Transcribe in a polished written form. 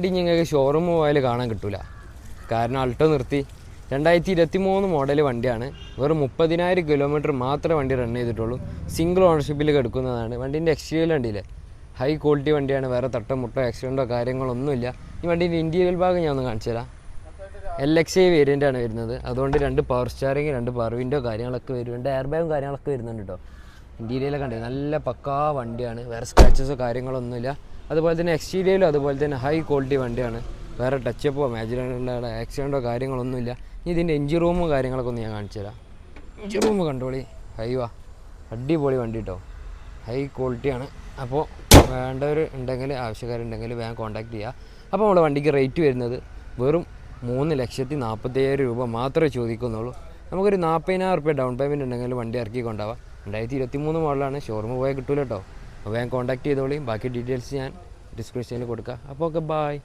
വണ്ടി നിങ്ങൾക്ക് ഷോറൂം പോയാൽ കാണാൻ കിട്ടില്ല. കാരണം അൾട്ടോ നിർത്തി 2023 മോഡൽ വണ്ടിയാണ്. വെറും 30,000 കിലോമീറ്റർ മാത്രമേ വണ്ടി റൺ ചെയ്തിട്ടുള്ളൂ. സിംഗിൾ ഓണർഷിപ്പിൽ കിടക്കുന്നതാണ്. വണ്ടീൻ്റെ എക്സ്റ്റീരിയർ വണ്ടിയില്ലേ, ഹൈ ക്വാളിറ്റി വണ്ടിയാണ്. വേറെ തട്ടോ മുട്ടോ ആക്സിഡൻറ്റോ കാര്യങ്ങളൊന്നുമില്ല. ഈ വണ്ടീൻ്റെ ഇൻറ്റീരിയൽ ഭാഗം ഞാൻ ഒന്ന് കാണിച്ചു തരാം. LXI വേരിയൻ്റാണ് വരുന്നത്. അതുകൊണ്ട് 2 പവർ സ്റ്റാറിങ്, 2 പവർ വിൻഡോ കാര്യങ്ങളൊക്കെ വരുന്നുണ്ട്. എയർ ബാഗും കാര്യങ്ങളൊക്കെ വരുന്നുണ്ട് കേട്ടോ. ഇൻറ്റീരിയലൊക്കെ ഉണ്ട്, നല്ല പക്കാ വണ്ടിയാണ്. വേറെ സ്ക്രാച്ചസോ കാര്യങ്ങളൊന്നുമില്ല. അതുപോലെ തന്നെ എക്സ്റ്റീരിയലും അതുപോലെ തന്നെ ഹൈ ക്വാളിറ്റി വണ്ടിയാണ്. വേറെ ടച്ചപ്പോ മേജറുള്ള ആക്സിഡൻറ്റോ കാര്യങ്ങളൊന്നുമില്ല. ഇതിൻ്റെ എൻജിൻ റൂമും കാര്യങ്ങളൊക്കെ ഒന്ന് ഞാൻ കാണിച്ചു തരാം. എൻജിൻ റൂം കണ്ടോളി, ഹൈവാ അടിപൊളി വണ്ടി കേട്ടോ, ഹൈ ക്വാളിറ്റിയാണ്. അപ്പോൾ വേണ്ടവർ ഉണ്ടെങ്കിൽ, ആവശ്യക്കാരുണ്ടെങ്കിൽ വേഗം കോൺടാക്ട് ചെയ്യുക. അപ്പോൾ നമ്മുടെ വണ്ടിക്ക് റേറ്റ് വരുന്നത് വെറും 3,40,000 രൂപ മാത്രമേ ചോദിക്കുന്നുള്ളൂ. നമുക്കൊരു 40,000 റുപ്യ ഡൗൺ പേയ്മെൻറ്റ് ഉണ്ടെങ്കിൽ വണ്ടി ഇറക്കി കൊണ്ടുപോകാം. 2023 മോഡലാണ്. ഷോറൂം പോയാൽ കിട്ടൂല കേട്ടോ. അപ്പോൾ വേഗം കോൺടാക്ട് ചെയ്തോളി. ബാക്കി ഡീറ്റെയിൽസ് ഞാൻ ഡിസ്ക്രിപ്ഷനിൽ കൊടുക്കാം. അപ്പോൾ ഓക്കെ, ബായ്.